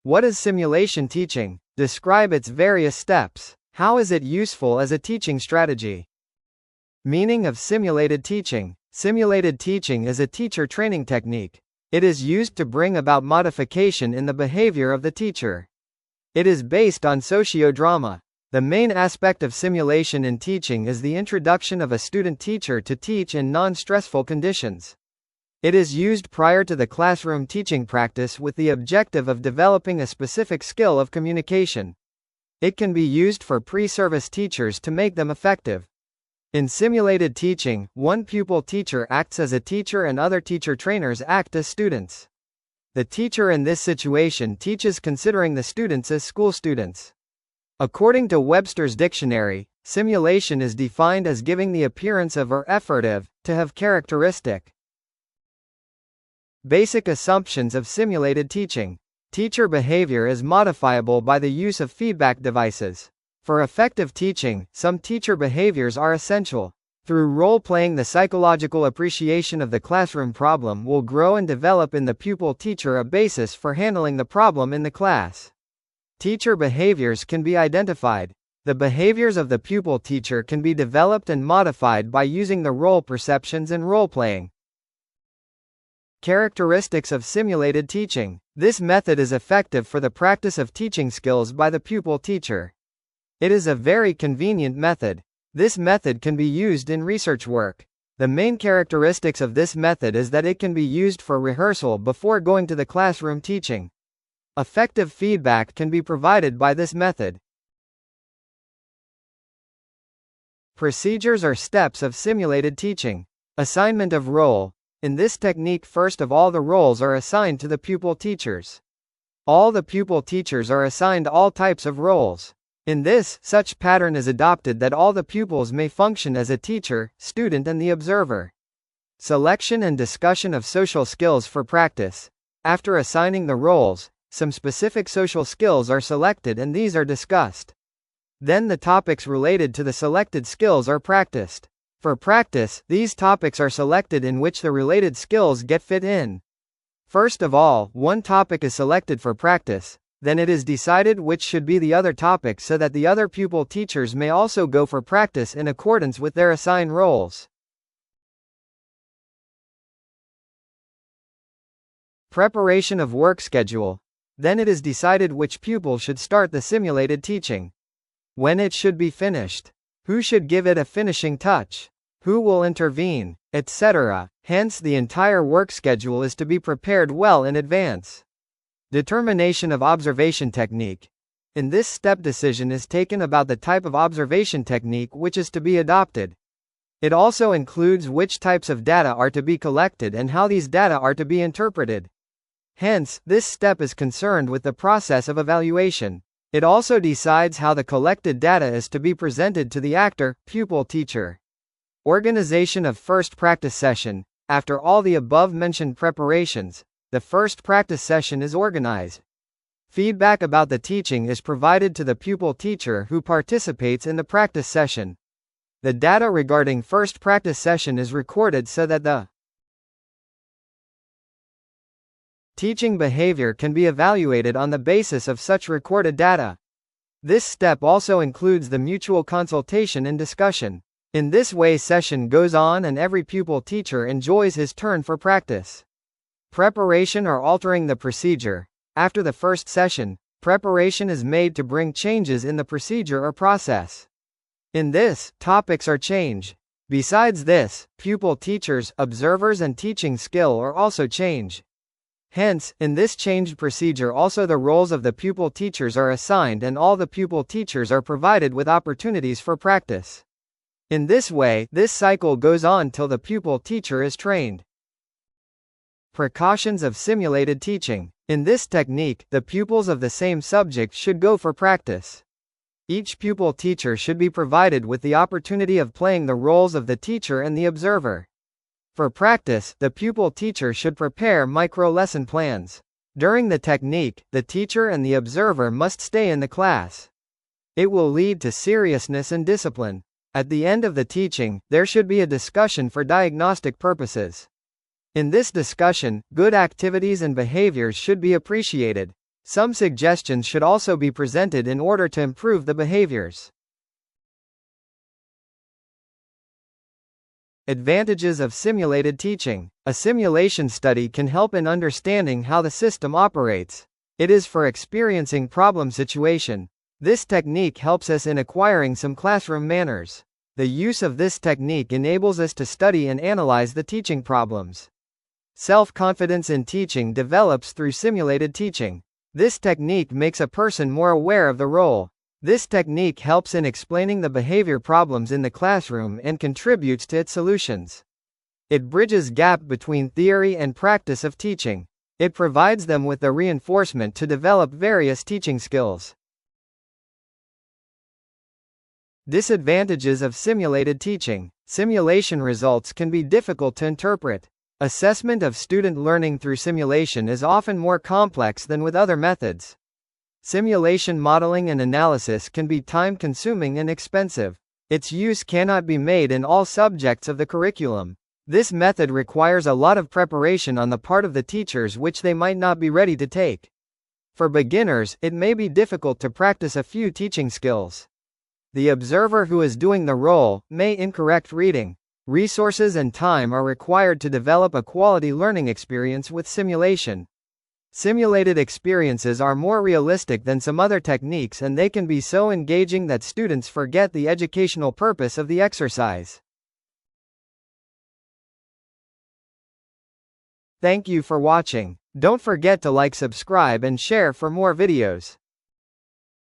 What is simulation teaching? Describe its various steps. How is it useful as a teaching strategy? Meaning of simulated teaching. Simulated teaching is a teacher training technique. It is used to bring about modification in the behavior of the teacher. It is based on sociodrama. The main aspect of simulation in teaching is the introduction of a student-teacher to teach in non-stressful conditions. It is used prior to the classroom teaching practice with the objective of developing a specific skill of communication. It can be used for pre-service teachers to make them effective. In simulated teaching, one pupil teacher acts as a teacher and other teacher trainers act as students. The teacher in this situation teaches considering the students as school students. According to Webster's dictionary, simulation is defined as giving the appearance of or effortive, to have characteristic. Basic assumptions of simulated teaching. Teacher behavior is modifiable by the use of feedback devices. For effective teaching, some teacher behaviors are essential. Through role-playing, the psychological appreciation of the classroom problem will grow and develop in the pupil-teacher a basis for handling the problem in the class. Teacher behaviors can be identified. The behaviors of the pupil-teacher can be developed and modified by using the role perceptions and role-playing. Characteristics of simulated teaching. This method is effective for the practice of teaching skills by the pupil-teacher. It is a very convenient method. This method can be used in research work. The main characteristics of this method is that it can be used for rehearsal before going to the classroom teaching. Effective feedback can be provided by this method. Procedures or steps of simulated teaching. Assignment of role. In this technique, first of all, the roles are assigned to the pupil teachers. All the pupil teachers are assigned all types of roles. In this, such pattern is adopted that all the pupils may function as a teacher, student and the observer. Selection and discussion of social skills for practice. After assigning the roles, some specific social skills are selected and these are discussed. Then the topics related to the selected skills are practiced. For practice, these topics are selected in which the related skills get fit in. First of all, one topic is selected for practice, then it is decided which should be the other topic so that the other pupil teachers may also go for practice in accordance with their assigned roles. Preparation of work schedule. Then it is decided which pupil should start the simulated teaching, when it should be finished, who should give it a finishing touch, who will intervene, etc. Hence, the entire work schedule is to be prepared well in advance. Determination of observation technique. In this step, decision is taken about the type of observation technique which is to be adopted. It also includes which types of data are to be collected and how these data are to be interpreted. Hence, this step is concerned with the process of evaluation. It also decides how the collected data is to be presented to the actor, pupil teacher. Organization of first practice session. After all the above-mentioned preparations, the first practice session is organized. Feedback about the teaching is provided to the pupil teacher who participates in the practice session. The data regarding first practice session is recorded so that the teaching behavior can be evaluated on the basis of such recorded data. This step also includes the mutual consultation and discussion. In this way, session goes on and every pupil teacher enjoys his turn for practice. Preparation or altering the procedure. After the first session, preparation is made to bring changes in the procedure or process. In this, topics are changed. Besides this, pupil teachers, observers and teaching skill are also changed. Hence, in this changed procedure also the roles of the pupil teachers are assigned and all the pupil teachers are provided with opportunities for practice. In this way, this cycle goes on till the pupil teacher is trained. Precautions of simulated teaching. In this technique, the pupils of the same subject should go for practice. Each pupil teacher should be provided with the opportunity of playing the roles of the teacher and the observer. For practice, the pupil teacher should prepare micro-lesson plans. During the technique, the teacher and the observer must stay in the class. It will lead to seriousness and discipline. At the end of the teaching, there should be a discussion for diagnostic purposes. In this discussion, good activities and behaviors should be appreciated. Some suggestions should also be presented in order to improve the behaviors. Advantages of simulated teaching. A simulation study can help in understanding how the system operates. It is for experiencing problem situation. This technique helps us in acquiring some classroom manners. The use of this technique enables us to study and analyze the teaching problems. Self-confidence in teaching develops through simulated teaching. This technique makes a person more aware of the role. This technique helps in explaining the behavior problems in the classroom and contributes to its solutions. It bridges gap between theory and practice of teaching. It provides them with the reinforcement to develop various teaching skills. Disadvantages of simulated teaching. Simulation results can be difficult to interpret. Assessment of student learning through simulation is often more complex than with other methods. Simulation modeling and analysis can be time-consuming and expensive. Its use cannot be made in all subjects of the curriculum. This method requires a lot of preparation on the part of the teachers which they might not be ready to take. For beginners, it may be difficult to practice a few teaching skills. The observer who is doing the role may incorrect reading. Resources and time are required to develop a quality learning experience with simulation. Simulated experiences are more realistic than some other techniques, and they can be so engaging that students forget the educational purpose of the exercise. Thank you for watching. Don't forget to like, subscribe, and share for more videos.